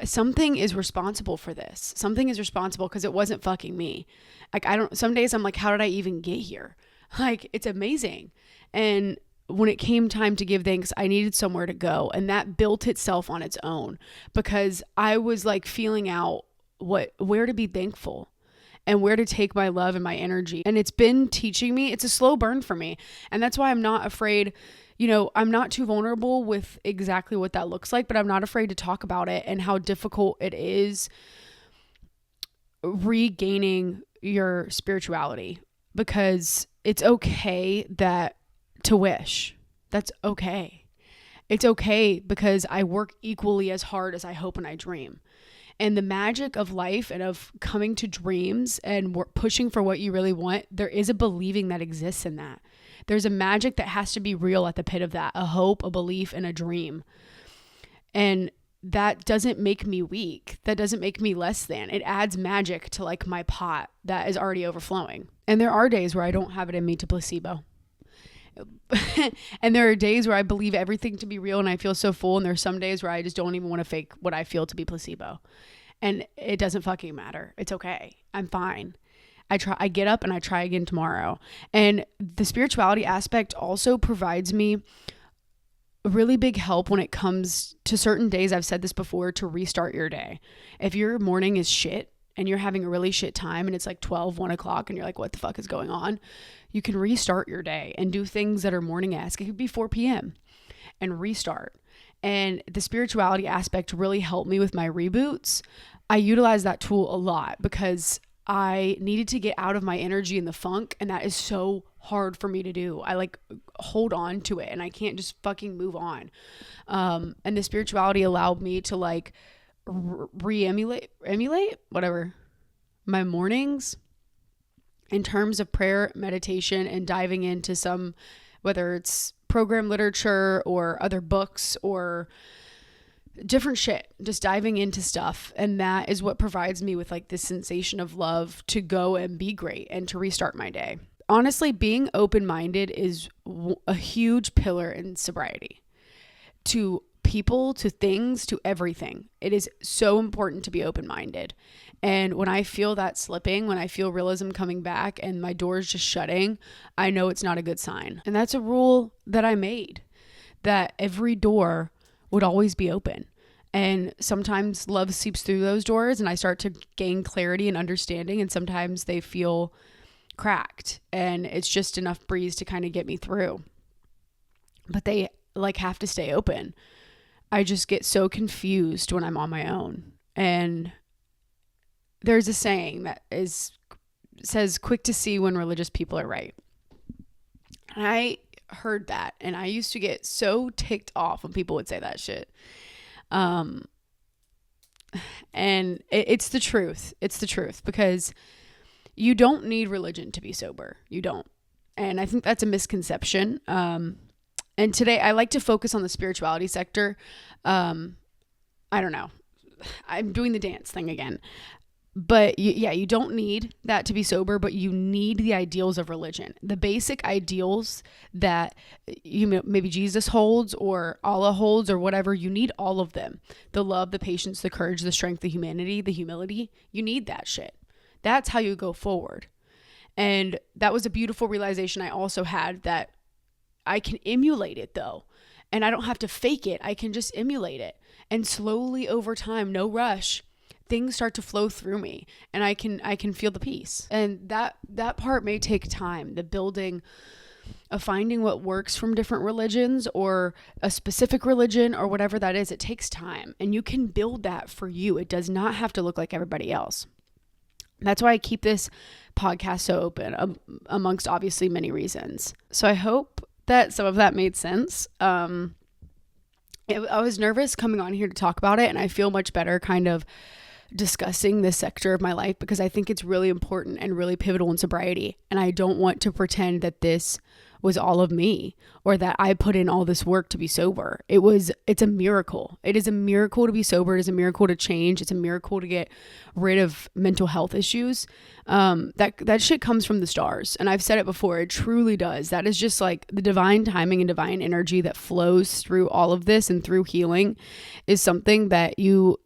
Something is responsible for this. Something is responsible because it wasn't fucking me. Like, some days I'm like, how did I even get here? Like, it's amazing. And when it came time to give thanks, I needed somewhere to go. And that built itself on its own because I was like feeling out where to be thankful and where to take my love and my energy. And it's been teaching me. It's a slow burn for me. And that's why I'm not afraid. You know, I'm not too vulnerable with exactly what that looks like, but I'm not afraid to talk about it and how difficult it is regaining your spirituality, because it's okay to wish. That's okay. It's okay because I work equally as hard as I hope and I dream. And the magic of life and of coming to dreams and pushing for what you really want, there is a believing that exists in that. There's a magic that has to be real at the pit of that, a hope, a belief, and a dream. And that doesn't make me weak. That doesn't make me less than. It adds magic to like my pot that is already overflowing. And there are days where I don't have it in me to placebo. And there are days where I believe everything to be real and I feel so full. And there's some days where I just don't even want to fake what I feel to be placebo. And it doesn't fucking matter. It's okay. I'm fine. I get up and I try again tomorrow. And the spirituality aspect also provides me a really big help when it comes to certain days. I've said this before, to restart your day. If your morning is shit and you're having a really shit time and it's like 1 o'clock and you're like, what the fuck is going on? You can restart your day and do things that are morning-esque. It could be 4 p.m. and restart. And the spirituality aspect really helped me with my reboots. I utilize that tool a lot because I needed to get out of my energy and the funk, and that is so hard for me to do. I like hold on to it and I can't just fucking move on. And the spirituality allowed me to like emulate whatever my mornings in terms of prayer, meditation, and diving into some, whether it's program literature or other books or different shit, just diving into stuff. And that is what provides me with like this sensation of love to go and be great and to restart my day. Honestly, being open-minded is a huge pillar in sobriety. To people, to things, to everything. It is so important to be open-minded. And when I feel that slipping, when I feel realism coming back and my door's just shutting, I know it's not a good sign. And that's a rule that I made, that every door would always be open. And sometimes love seeps through those doors and I start to gain clarity and understanding. And sometimes they feel cracked and it's just enough breeze to kind of get me through. But they like have to stay open. I just get so confused when I'm on my own. And there's a saying that says quick to see when religious people are right. And I heard that and I used to get so ticked off when people would say that shit. And it's the truth. It's the truth because you don't need religion to be sober. You don't. And I think that's a misconception. And today I like to focus on the spirituality sector. I don't know. I'm doing the dance thing again. But you don't need that to be sober, but you need the ideals of religion. The basic ideals that maybe Jesus holds or Allah holds or whatever, you need all of them. The love, the patience, the courage, the strength, the humanity, the humility. You need that shit. That's how you go forward. And that was a beautiful realization I also had, that I can emulate it though. And I don't have to fake it. I can just emulate it. And slowly over time, no rush, things start to flow through me and I can feel the peace. And that part may take time, the building of finding what works from different religions or a specific religion or whatever that is. It takes time and you can build that for you. It does not have to look like everybody else. That's why I keep this podcast so open, amongst obviously many reasons. So I hope that some of that made sense. I was nervous coming on here to talk about it, and I feel much better kind of discussing this sector of my life because I think it's really important and really pivotal in sobriety. And I don't want to pretend that this was all of me or that I put in all this work to be sober. It's a miracle. It is a miracle to be sober. It is a miracle to change. It's a miracle to get rid of mental health issues. That shit comes from the stars. And I've said it before, it truly does. That is just like the divine timing and divine energy that flows through all of this and through healing is something that you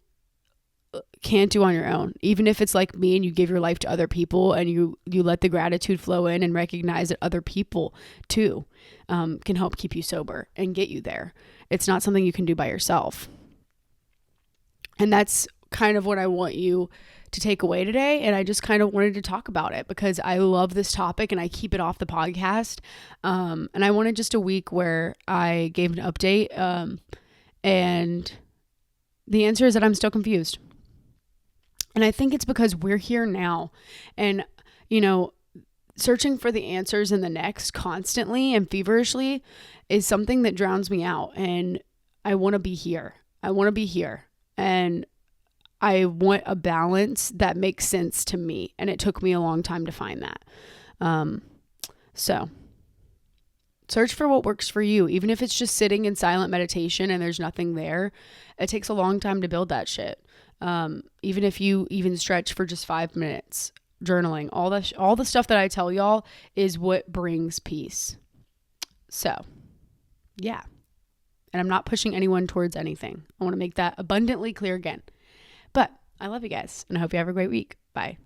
can't do on your own. Even if it's like me and you give your life to other people and you let the gratitude flow in and recognize that other people too can help keep you sober and get you there. It's not something you can do by yourself. And that's kind of what I want you to take away today. And I just kind of wanted to talk about it because I love this topic and I keep it off the podcast. And I wanted just a week where I gave an update. And the answer is that I'm still confused. And I think it's because we're here now and, searching for the answers in the next constantly and feverishly is something that drowns me out. And I want to be here. And I want a balance that makes sense to me. And it took me a long time to find that. So search for what works for you. Even if it's just sitting in silent meditation and there's nothing there, it takes a long time to build that shit. Even if you even stretch for just 5 minutes, journaling, all the stuff that I tell y'all is what brings peace. So yeah. And I'm not pushing anyone towards anything. I want to make that abundantly clear again, but I love you guys and I hope you have a great week. Bye.